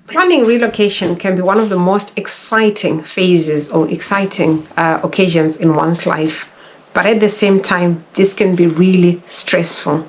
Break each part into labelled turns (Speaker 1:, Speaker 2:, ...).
Speaker 1: Planning relocation can be one of the most exciting phases or exciting occasions in one's life. But at the same time, this can be really stressful.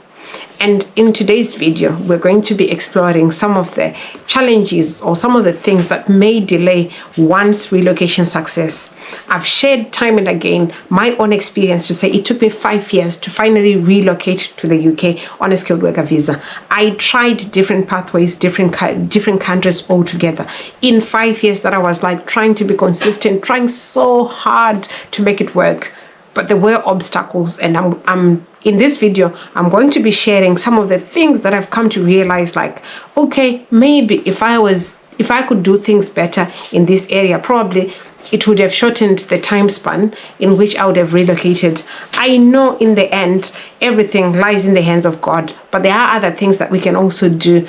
Speaker 1: And in today's video, we're going to be exploring some of the challenges or some of the things that may delay one's relocation success. I've shared time and again my own experience to say it took me 5 years to finally relocate to the UK on a skilled worker visa. I tried different pathways, different countries altogether. In 5 years that I was like trying to be consistent, trying so hard to make it work. But there were obstacles, and I'm in this video, I'm going to be sharing some of the things that I've come to realize, like, okay, maybe if I could do things better in this area, probably it would have shortened the time span in which I would have relocated. I know in the end, everything lies in the hands of God, but there are other things that we can also do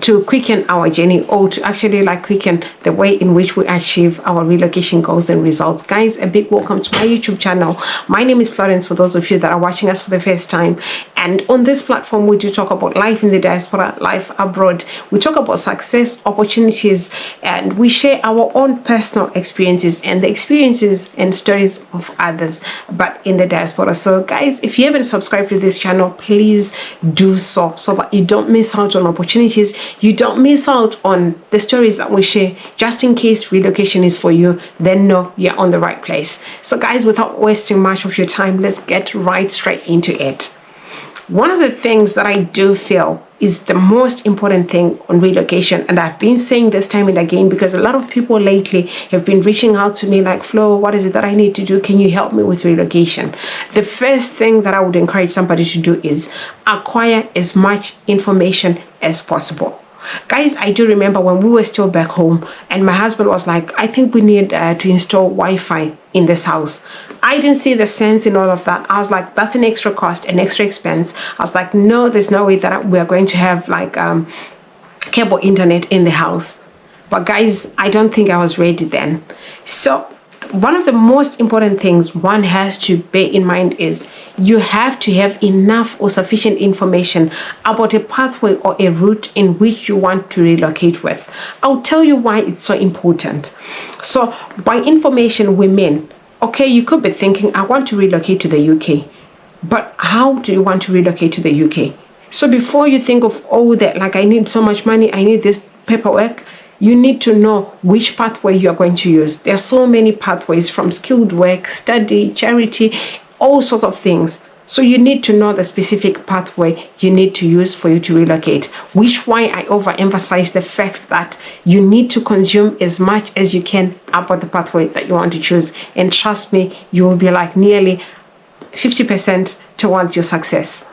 Speaker 1: to quicken our journey, or to actually quicken the way in which we achieve our relocation goals and results. Guys, a big welcome to my YouTube channel. My name is Florence, for those of you that are watching us for the first time. And on this platform, we do talk about life in the diaspora, life abroad. We talk about success, opportunities, and we share our own personal experiences and the experiences and stories of others, but in the diaspora. So guys, if you haven't subscribed to this channel, please do so that you don't miss out on opportunities. You don't miss out on the stories that we share. Just in case relocation is for you, then know you're on the right place. So guys, without wasting much of your time, let's get right straight into it. One of the things that I do feel is the most important thing on relocation, and I've been saying this time and again because a lot of people lately have been reaching out to me like, Flo, what is it that I need to do? Can you help me with relocation? The first thing that I would encourage somebody to do is acquire as much information as possible. Guys, I do remember when we were still back home and my husband was like, I think we need to install Wi-Fi in this house. I didn't see the sense in all of that. I was like, that's an extra cost, an extra expense. I was like, no, there's no way that we are going to have cable internet in the house. But guys, I don't think I was ready then. So one of the most important things one has to bear in mind is you have to have enough or sufficient information about a pathway or a route in which you want to relocate with. I'll tell you why it's so important. So by information, we mean, okay, you could be thinking, I want to relocate to the UK, but how do you want to relocate to the UK? So before you think of, oh, that I need so much money, I need this paperwork, you need to know which pathway you are going to use. There are so many pathways, from skilled work, study, charity, all sorts of things. So you need to know the specific pathway you need to use for you to relocate, which why I overemphasize the fact that you need to consume as much as you can about the pathway that you want to choose. And trust me, you will be nearly 50% towards your success.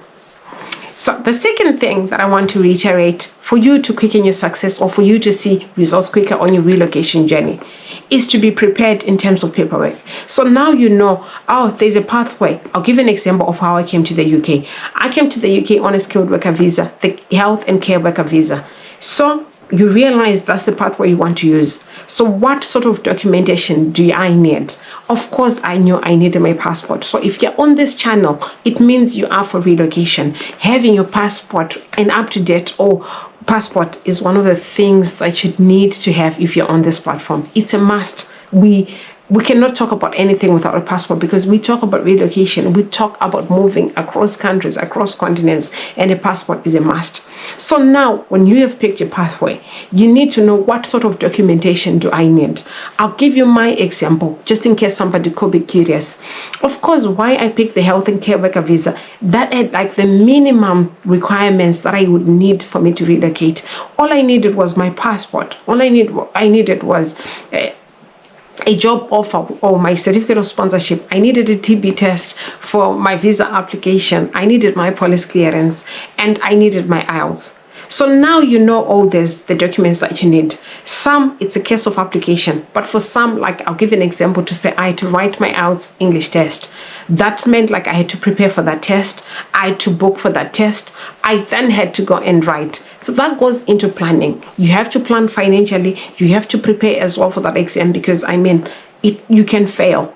Speaker 1: So the second thing that I want to reiterate for you to quicken your success or for you to see results quicker on your relocation journey is to be prepared in terms of paperwork. So now you know, oh, there's a pathway. I'll give an example of how I came to the UK. I came to the UK on a skilled worker visa, the health and care worker visa. So you realize that's the pathway you want to use. So what sort of documentation do I need? Of course, I knew I needed my passport. So if you're on this channel, it means you are for relocation. Having your passport, an up-to-date or passport, is one of the things that you need to have if you're on this platform. It's a must. We cannot talk about anything without a passport, because we talk about relocation, we talk about moving across countries, across continents, and a passport is a must. So now, when you have picked your pathway, you need to know what sort of documentation do I need. I'll give you my example, just in case somebody could be curious. Of course, why I picked the health and care worker visa, that had the minimum requirements that I would need for me to relocate. All I needed was my passport. All I needed was a job offer or my certificate of sponsorship. I needed a TB test for my visa application. I needed my police clearance, and I needed my IELTS. So now you know all the documents that you need. Some, it's a case of application, but for some, I'll give an example to say I had to write my IELTS English test. That meant I had to prepare for that test. I had to book for that test. I then had to go and write. So that goes into planning. You have to plan financially. You have to prepare as well for that exam, because you can fail.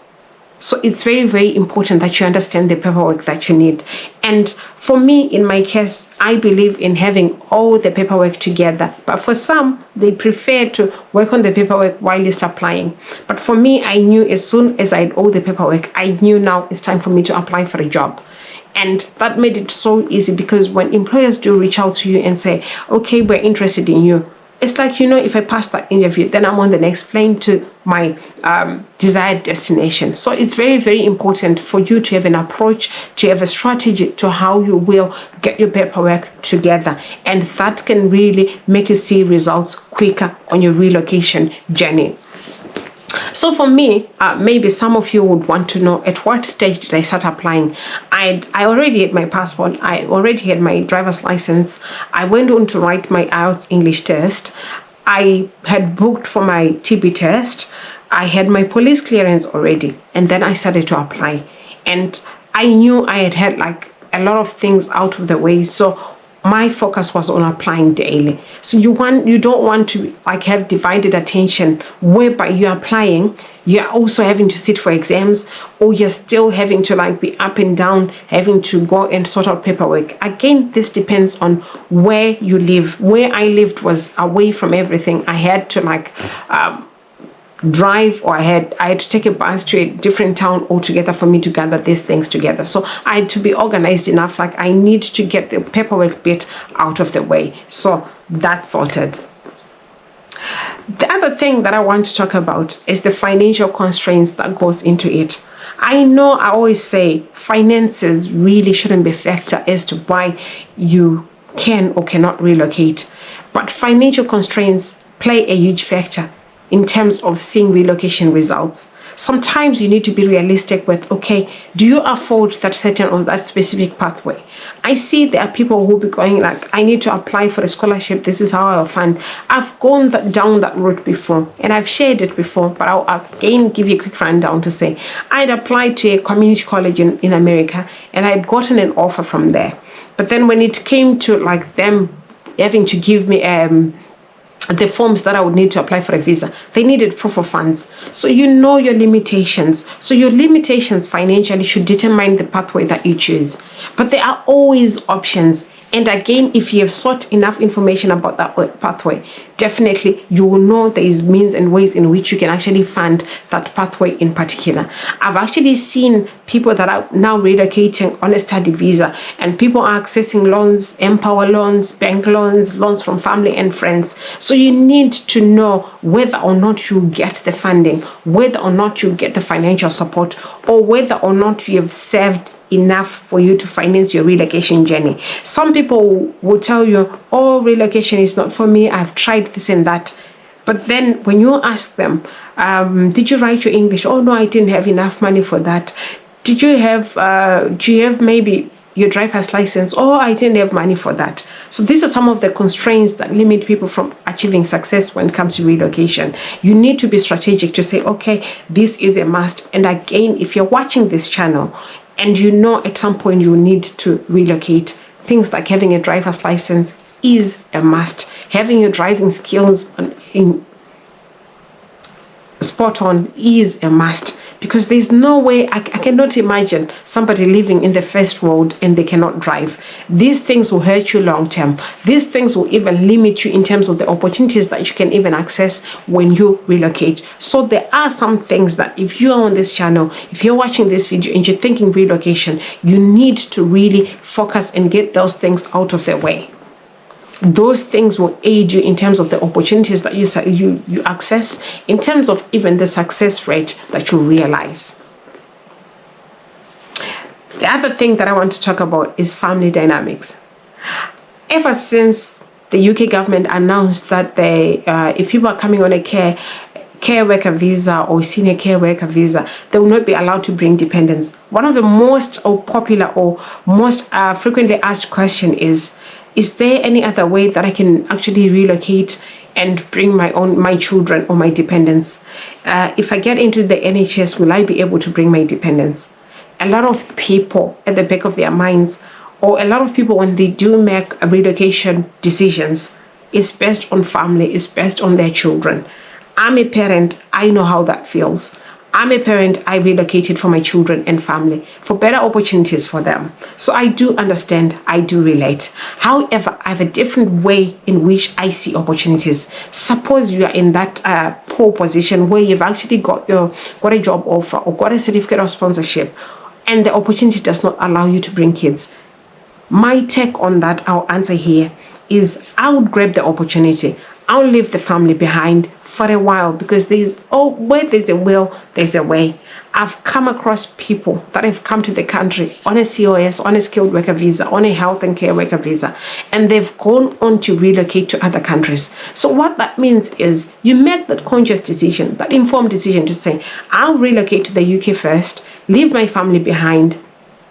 Speaker 1: So it's very, very important that you understand the paperwork that you need. And for me, in my case, I believe in having all the paperwork together. But for some, they prefer to work on the paperwork while you're applying. But for me, I knew as soon as I had all the paperwork, I knew now it's time for me to apply for a job. And that made it so easy, because when employers do reach out to you and say, okay, we're interested in you, it's like, if I pass that interview, then I'm on the next plane to my desired destination. So it's very, very important for you to have an approach, to have a strategy to how you will get your paperwork together. And that can really make you see results quicker on your relocation journey. So for me, maybe some of you would want to know, at what stage did I start applying? I already had my passport. I already had my driver's license. I went on to write my IELTS English test. I had booked for my TB test. I had my police clearance already. And then I started to apply. And I knew I had like a lot of things out of the way. So my focus was on applying daily. So you don't want to like have divided attention whereby you're applying, you're also having to sit for exams, or you're still having to like be up and down, having to go and sort out paperwork. Again, this depends on where you live. Where I lived was away from everything. I had to like drive, or I had to take a bus to a different town altogether for me to gather these things together. So I had to be organized enough, like I need to get the paperwork bit out of the way. So that's sorted. The other thing that I want to talk about is the financial constraints that goes into it. I know I always say finances really shouldn't be a factor as to why you can or cannot relocate, but financial constraints play a huge factor in terms of seeing relocation results. Sometimes you need to be realistic with, okay, do you afford that certain or that specific pathway? I see there are people who be going like, I need to apply for a scholarship. This is how I'll fund. I've gone down that route before, and I've shared it before, but I'll again give you a quick rundown to say, I'd applied to a community college in America, and I'd gotten an offer from there. But then when it came to like them having to give me the forms that I would need to apply for a visa, they needed proof of funds. So you know your limitations. So your limitations financially should determine the pathway that you choose. But there are always options. And again, if you have sought enough information about that pathway, definitely you will know there is means and ways in which you can actually fund that pathway in particular. I've actually seen people that are now relocating on a study visa, and people are accessing loans, Empower loans, bank loans, loans from family and friends. So you need to know whether or not you get the funding, whether or not you get the financial support, or whether or not you have saved enough for you to finance your relocation journey. Some people will tell you, oh, relocation is not for me, I've tried this and that. But then when you ask them, did you write your English? Oh no, I didn't have enough money for that. Do you have maybe your driver's license? Oh, I didn't have money for that. So these are some of the constraints that limit people from achieving success when it comes to relocation. You need to be strategic to say, okay, this is a must. And again, if you're watching this channel and you know at some point you need to relocate, things like having a driver's license is a must. Having your driving skills spot on is a must, because there's no way, I cannot imagine somebody living in the first world and they cannot drive. These things will hurt you long term. These things will even limit you in terms of the opportunities that you can even access when you relocate. So there are some things that if you are on this channel, if you're watching this video and you're thinking relocation, you need to really focus and get those things out of the way. Those things will aid you in terms of the opportunities that you access, in terms of even the success rate that you realize. The other thing that I want to talk about is family dynamics. Ever since the UK government announced that if people are coming on a care worker visa or senior care worker visa, they will not be allowed to bring dependents. One of the most popular or most frequently asked question is there any other way that I can actually relocate and bring my children or my dependents? If I get into the NHS, will I be able to bring my dependents? A lot of people at the back of their minds, or a lot of people when they do make relocation decisions, it's based on family, it's based on their children. I'm a parent, I know how that feels. I'm a parent. I relocated for my children and family, for better opportunities for them. So I do understand, I do relate. However, I have a different way in which I see opportunities. Suppose you are in that poor position where you've actually got a job offer or got a certificate of sponsorship, and the opportunity does not allow you to bring kids. My take on that, our answer here, is I would grab the opportunity. I'll leave the family behind for a while, because where there's a will, there's a way. I've come across people that have come to the country on a COS, on a skilled worker visa, on a health and care worker visa, and they've gone on to relocate to other countries. So what that means is you make that conscious decision, that informed decision to say, I'll relocate to the UK first, leave my family behind,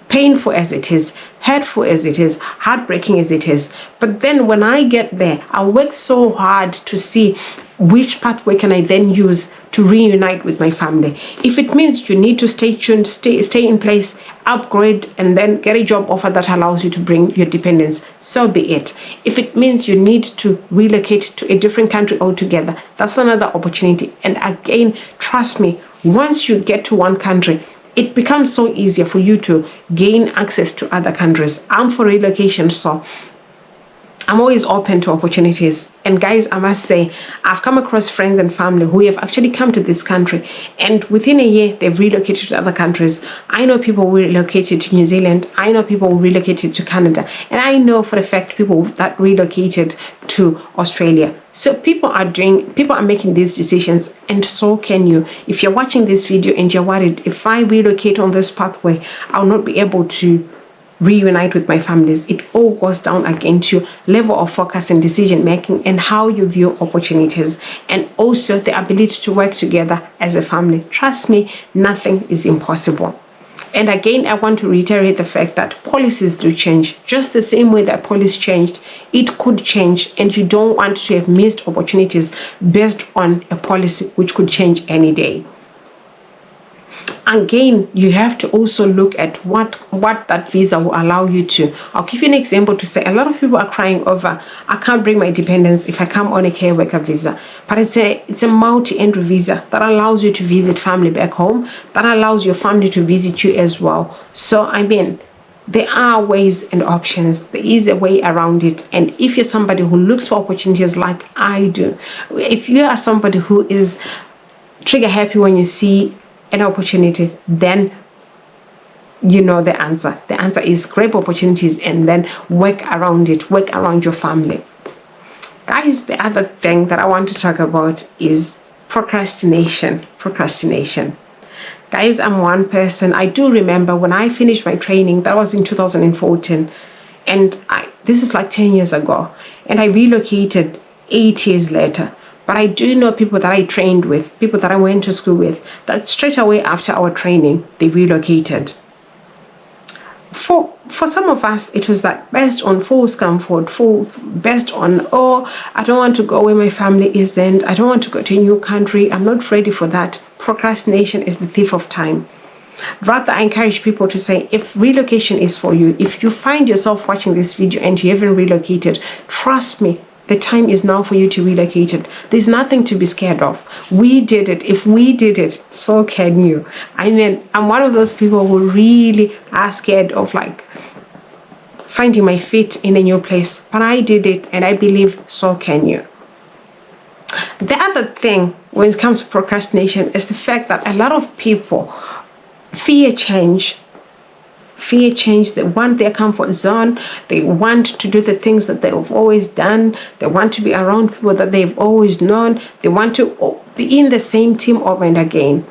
Speaker 1: painful as it is, hurtful as it is, heartbreaking as it is. But then when I get there, I work so hard to see which pathway can I then use to reunite with my family. If it means you need to stay tuned, stay in place, upgrade, and then get a job offer that allows you to bring your dependents, so be it. If it means you need to relocate to a different country altogether, that's another opportunity. And again, trust me, once you get to one country, it becomes so easier for you to gain access to other countries. I'm for relocation, so I'm always open to opportunities. And guys, I must say, I've come across friends and family who have actually come to this country, and within a year, they've relocated to other countries. I know people who relocated to New Zealand. I know people who relocated to Canada. And I know for a fact people that relocated to Australia. So people are making these decisions, and so can you. If you're watching this video and you're worried, if I relocate on this pathway, I'll not be able to reunite with my families. It all goes down again to your level of focus and decision making, and how you view opportunities, and also the ability to work together as a family. Trust me, nothing is impossible. And again, I want to reiterate the fact that policies do change. Just the same way that policies changed, it could change, and you don't want to have missed opportunities based on a policy which could change any day. Again, you have to also look at what that visa will allow you to. I'll give you an example to say a lot of people are crying over, I can't bring my dependents if I come on a care worker visa. But it's a multi-entry visa that allows you to visit family back home, that allows your family to visit you as well. So, I mean, there are ways and options. There is a way around it. And if you're somebody who looks for opportunities like I do, if you are somebody who is trigger happy when you see an opportunity, then you know the answer. The answer is grab opportunities and then work around it, work around your family. Guys, the other thing that I want to talk about is procrastination. Guys, I'm one person. I do remember when I finished my training, that was in 2014, and this is like 10 years ago, and I relocated 8 years later. But I do know people that I trained with, people that I went to school with, that straight away after our training, they relocated. For some of us, it was that based on false comfort, based on, I don't want to go where my family isn't, I don't want to go to a new country, I'm not ready for that. Procrastination is the thief of time. Rather, I encourage people to say, if relocation is for you, if you find yourself watching this video and you haven't relocated, trust me, the time is now for you to relocate it. There's nothing to be scared of. We did it. If we did it, so can you. I mean, I'm one of those people who really are scared of like finding my feet in a new place. But I did it, and I believe so can you. The other thing when it comes to procrastination is the fact that a lot of people fear change. They want their comfort zone. They want to do the things that they've always done. They want to be around people that they've always known. They want to be in the same team over and again.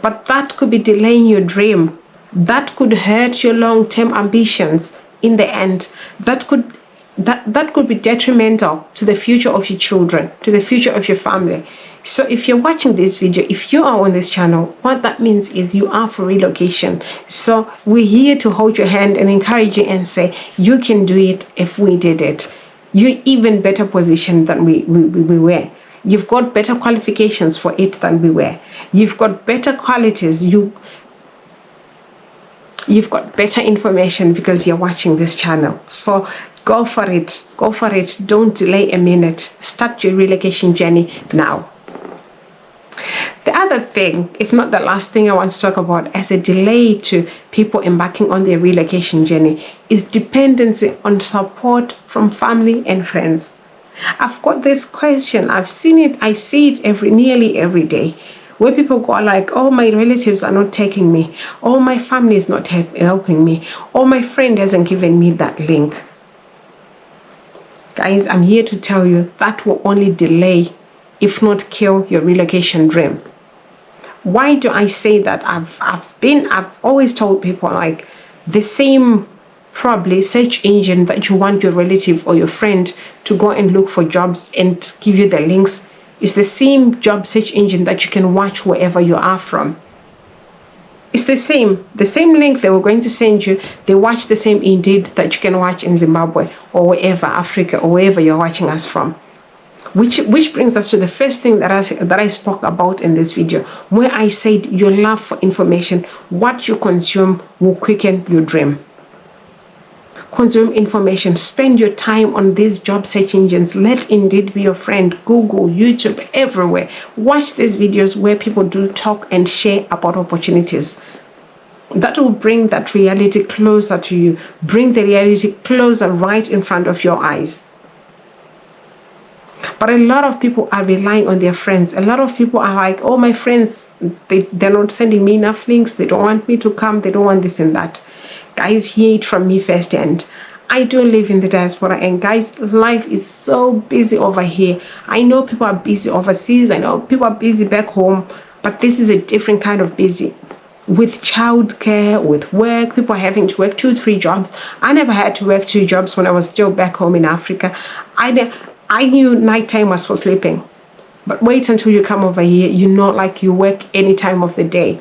Speaker 1: But that could be delaying your dream. That could hurt your long-term ambitions in the end. That could be detrimental to the future of your children, to the future of your family. So if you're watching this video, if you are on this channel, what that means is you are for relocation. So we're here to hold your hand and encourage you and say, you can do it if we did it. You're even better positioned than we were. You've got better qualifications for it than we were. You've got better qualities. You've got better information because you're watching this channel. So go for it. Go for it. Don't delay a minute. Start your relocation journey now. The other thing, if not the last thing I want to talk about as a delay to people embarking on their relocation journey, is dependency on support from family and friends. I've got this question, I've seen it, I see it nearly every day, where people go like, oh, my relatives are not taking me, oh, my family is not helping me, oh, my friend hasn't given me that link. Guys, I'm here to tell you that will only delay, if not kill, your relocation dream. Why do I say that? I've always told people, like, the same probably search engine that you want your relative or your friend to go and look for jobs and give you the links is the same job search engine that you can watch wherever you are from. It's the same link they were going to send you. They watch the same Indeed that you can watch in Zimbabwe or wherever, Africa, or wherever you're watching us from. Which brings us to the first thing that I spoke about in this video, where I said your love for information, what you consume, will quicken your dream. Consume information, spend your time on these job search engines. Let Indeed be your friend. Google, YouTube, everywhere. Watch these videos where people do talk and share about opportunities. That will bring that reality closer to you. Bring the reality closer right in front of your eyes. But a lot of people are relying on their friends. A lot of people are like, oh, my friends, they're not sending me enough links. They don't want me to come. They don't want this and that. Guys, hear it from me firsthand. I do live in the diaspora, and guys, life is so busy over here. I know people are busy overseas. I know people are busy back home, but this is a different kind of busy. With childcare, with work, people are having to work 2-3 jobs. I never had to work 2 jobs when I was still back home in Africa. I knew nighttime was for sleeping. But wait until you come over here, like you work any time of the day.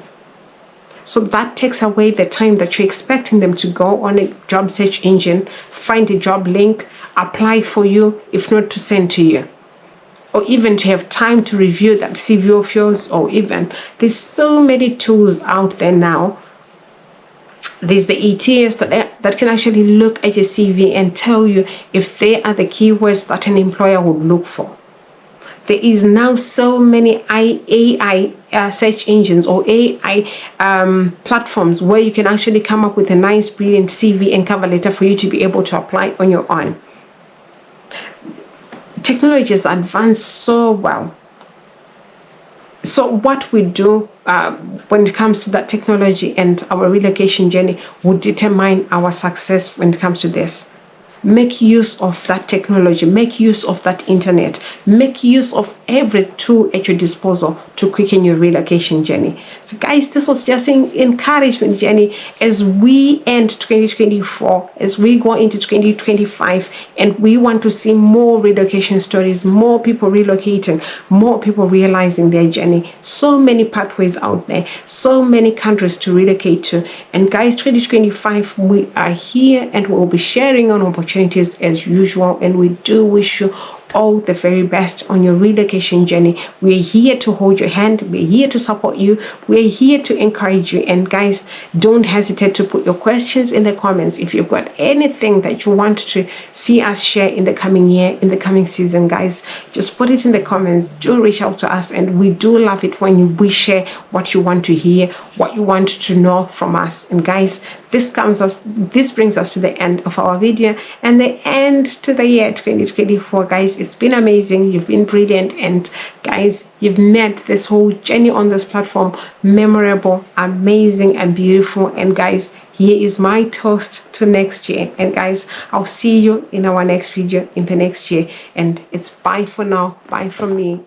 Speaker 1: So that takes away the time that you're expecting them to go on a job search engine, find a job link, apply for you, if not to send to you. Or even to have time to review that CV of yours, or even, there's so many tools out there now. There's the ETS that can actually look at your CV and tell you if they are the keywords that an employer would look for. There is now so many AI search engines or AI platforms where you can actually come up with a nice, brilliant CV and cover letter for you to be able to apply on your own. Technology has advanced so well. So what we do when it comes to that technology and our relocation journey will determine our success when it comes to this. Make use of that technology, make use of that internet, make use of every tool at your disposal to quicken your relocation journey. So guys, this was just an encouragement journey as we end 2024, as we go into 2025, and we want to see more relocation stories, more people relocating, more people realizing their journey. So many pathways out there, so many countries to relocate to. And guys, 2025, we are here and we'll be sharing on opportunities as usual, and we do wish you all the very best on your relocation journey. We're here to hold your hand, we're here to support you, we're here to encourage you. And guys, don't hesitate to put your questions in the comments. If you've got anything that you want to see us share in the coming year, in the coming season, guys, just put it in the comments. Do reach out to us, and we do love it when we share what you want to hear, what you want to know from us. And guys, this brings us to the end of our video and the end to the year 2024. Guys, it's been amazing, you've been brilliant, and guys, you've made this whole journey on this platform memorable, amazing, and beautiful. And guys, here is my toast to next year. And guys, I'll see you in our next video in the next year, and it's bye for now. Bye from me.